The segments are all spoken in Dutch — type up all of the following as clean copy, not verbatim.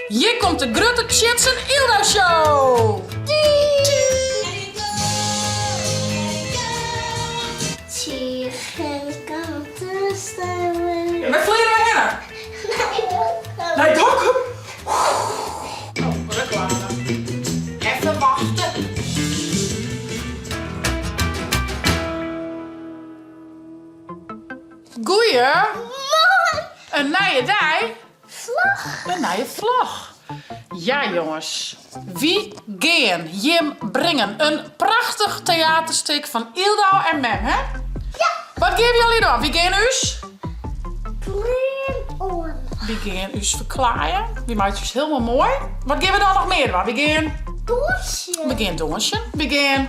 Hier komt de Grutte Chits en Ildo Show. Met vliegen we heen. Nee, dank. Oh, reclame. Even wachten. Goeie. Een nieuwe dag. Een nieuwe vlog. Ja jongens, wie gaan Jim brengen? Een prachtig theaterstuk van Ildo en Mem, hè? Ja. Wat geven jullie dan? Wie gaan us? On. Wie gaan us verklaren? Wie maakt us helemaal mooi? Wat geven we dan nog meer? Dan? Wie gaan... Doosje. We gaan dansen. We gaan...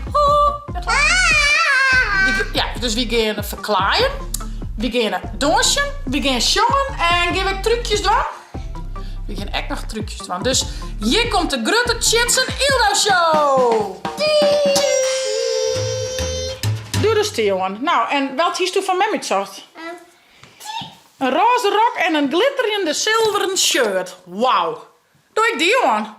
Ja, dus we gaan verklaren. We gaan dansen. We gaan zongen. En geven we trucjes doen. We gaan echt nog trucjes doen. Dus hier komt de Grutte Chits en Ildo Show. Doe de stil, jongen. Nou, en wat hiest u van mij metzocht? Een roze rok en een glitterende zilveren shirt. Wauw. Doe ik die, jongen.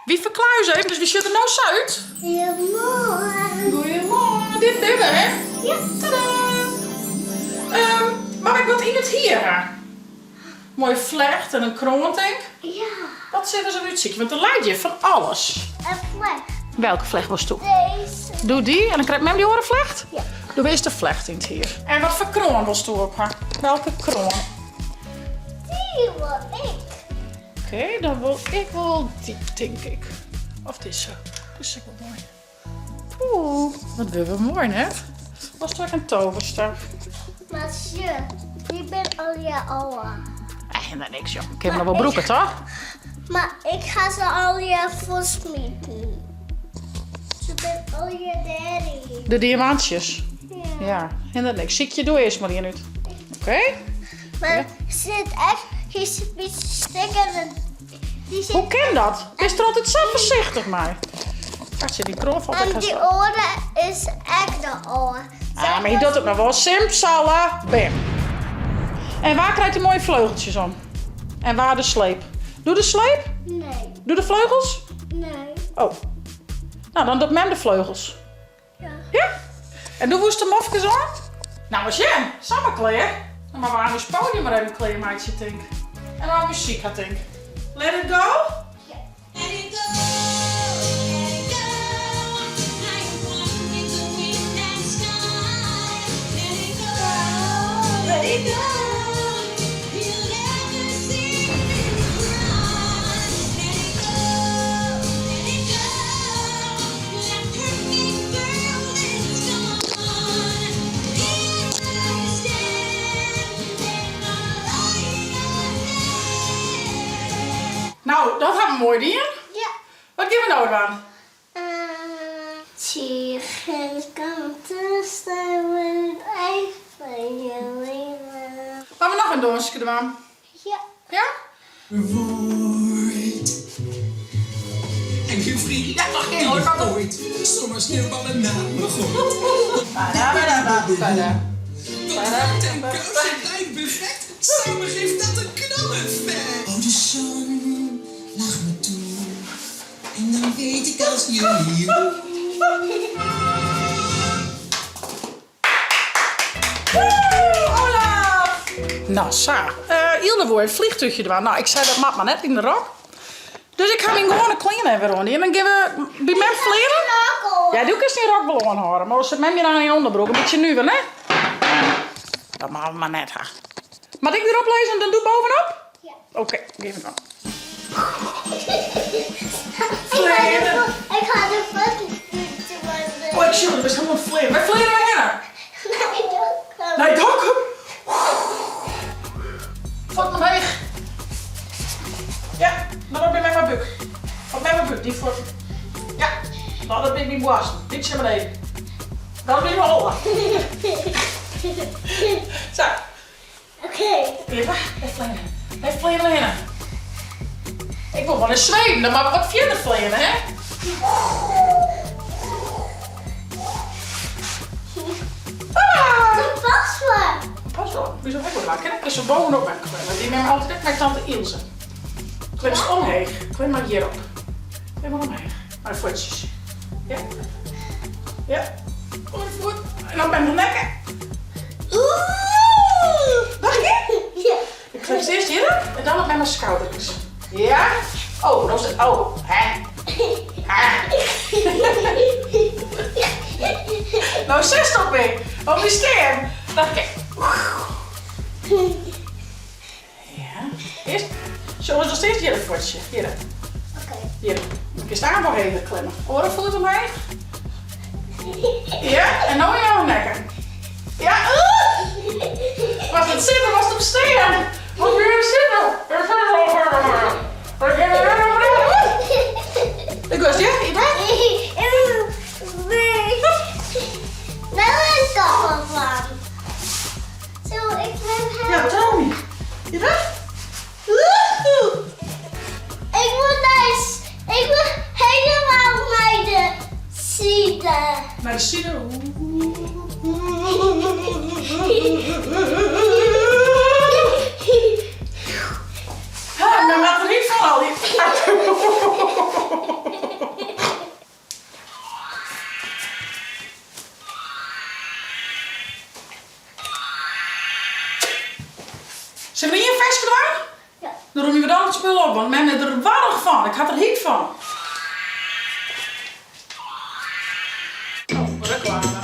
Wie verklaar je even? Dus wie zit er nou uit? Goedemorgen. Goedemorgen. Dit doen we, hè? Ja. Tadaa. Mag ik wat in het hier? Mooi vlecht en een kroon, denk. Ja. Wat zeggen ze uit ziek? Want dan leid je van alles. Een vlecht. Welke vlecht was toe? Deze. Doe die en dan krijg ik die orenvlecht. Ja. Doe eens de vlecht in het hier. En wat voor kroon was toe op haar? Welke kroon? Die wil ik. Oké, dan wil ik wel die, denk ik. Of dit zo. Dit is ook wel mooi. Oeh, wat wil we mooi, hè? Was toch een toverstaf? Maar je, ik ben al je oude. En niks, joh. Ik heb nog wel broeken, toch? Maar ik ga ze al je versmieten. Ze ben al je daddy. De diamantjes. Ja. Ja, en niks. Ziek je, doe eerst maar die uit. Oké? Maar zit echt, die is een beetje stikker. Die zit, Hoe kan dat? Is er altijd zo voorzichtig mee? Gaat je die kroon van en die oren is echt de oren. Ah, maar je doet het nog wel simpel. Bam. En waar krijgt hij mooie vleugeltjes om? En waar de sleep? Doe de sleep? Nee, Doe de vleugels? nee. Oh. Nou, dan doet Mem de vleugels. Ja. Ja? En doe woest de mofkes aan? Nou, was jij samen kleren. Maar we gaan dus podium maar even kleren, meidje, denk. En dan muziek, had denk. Let it go? Ja. Let it go, let it go. Now you're walking in the wind and sky. Let it go, let it go. You'll never see me cry. Let it go, let it go. That perfect girl is gone. If I stand, then I'll lie your name. Nou, dat hebben we mooi dingen. Ja. Wat geven we nou dan? Tegen kanten staan we het eind van je leven. Gaan we nog een dansje doen? Ja. Ja? Woord. En geen vriend, ja, nog geen hoor, ooit. Zomaar sneeuwballen na me gooit. Wat en keuze lijkt perfect. Samen geeft dat een knaleffect. Oh, de zon lacht me toe. En dan weet ik als jullie. Olaf! Nou, Sa. Ilde voor een vliegtuigje doen. Nou, ik zei dat maakt maar net in de rok. Dus ik ga hem gewoon een klein even rond. En dan geven we bij Mem vliegen. Ja, doe ik eens die rok wel aanhouden. Maar als het Mem je dan in onderbroek, een beetje nu wel, hè? Dat mag maar net, ha. Mag ik erop lezen en dan doe bovenop? Ja. Oké, geef het dan. Ik ga de fucking fietsen worden. Oh, ik zie het, we zijn helemaal vliegen. Wij vliegen naar hier. Nee, dat kan Nee, dank hem. Vat hem weg. Ja, dan op bij mij mijn buk. Op mij mijn buk, die voor. Ja, nou dat ben ik niet boas. Dit is maar even. Dan ben je wel hollen. Zo, Oké. even. Even vliegen naar hier. Ik wil wel eens zweten, dan mag ik wat verder vliegen, hè? Ah! Dat was me. Pas op, wie zo goed maken. Ik is zo bovenop mij. Die nemen altijd met tante Ilse. Klim eens omheen. Klim maar hierop. Klim maar omheen. Maar de voetjes. Ja. Ja. Kom maar voet. En dan met mijn nekken. Nog een keer? Ja. Ik klim eerst hierop en dan op met mijn schouders. Ja. Oh, dat is het. Oh, hè. Nou, 6 op mee. Op die steen. Nog een keer. Ja. Eerst. Zullen we nog steeds hier een voetje? Hier. Oké. Hier. Ik is daar nog even klimmen. Oren voet omheen. Ja. En nou in jouw nekken. Ja. Was het zitten? Was het op steen? Wat wil je zitten? Ik was ja, je bent. Wel een kachel van. Zo, ik ben hem. Ja, Tommy. Je bent? Ik moet helemaal naar de ziede. Naar de cider. Ha, maar maak er niet van al die. Zullen we hier een versje gedaan? Ja. Dan roem je dan het spul op, want men is er warrig van. Ik had er heet van. Oh, reclame.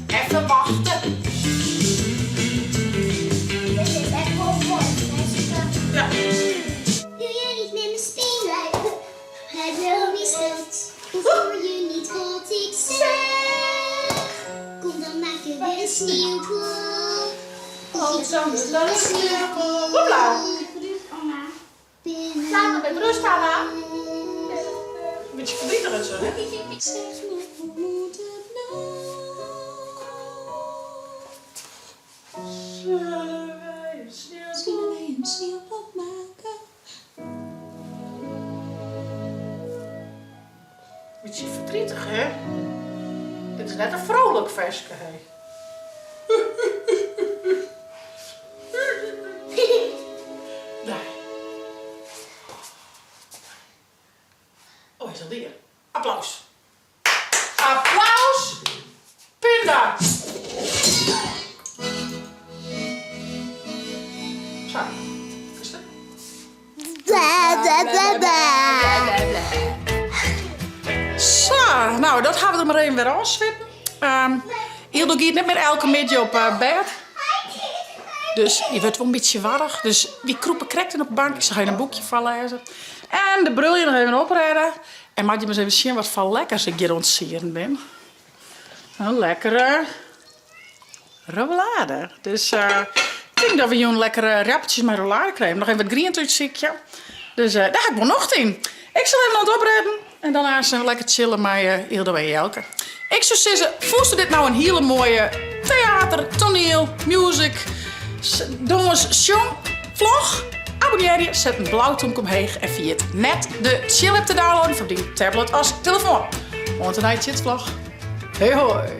Even wachten. Dit is echt wel mooi. Ja. Wil je niet met me spelen? Het wil niet stout. Hoor je niet wat ik zeg? Kom dan maken we een sneeuwbal. Oh, zo is dat een sneeuwbal. Hopla. Laat me met rust, Anna. Een beetje verdrietig en zo, hè? Zeg me, hoe moet het nou? Zullen wij een sneeuwbal? Zullen wij een sneeuwpop maken? Beetje verdrietig, hè? Dit is net een vrolijk versje, hè? Nee. Oh, is dat hier? Applaus. Applaus. Pinda. Zo. Is het? Zo, nou, dat gaan we er maar even weer afzwitten. Hildo gaat niet meer elke middag op bed. Dus je wordt wel een beetje warrig. Dus die kroepen krijgt op de bank. Ik ga je een boekje van lezen. En de bril je nog even oprijden. En maak je maar eens even zien wat voor lekkers ik hier ontsieren ben. Een lekkere roulade. Dus ik denk dat we hier een lekkere rappeltjes met roulade krijgen. Nog even wat greentuitziekje. Dus daar ga ik wel nog in. Ik zal even aan het oprijden. En daarna zijn we lekker chillen met Hilde en Jelke. Ik zou zeggen, voelde dit nou een hele mooie theater, toneel, music, show, vlog? Abonneer je, zet een blauwtong omheen en via het net de chill app te downloaden voor die tablet als telefoon. Want een night vlog. Hey hoi!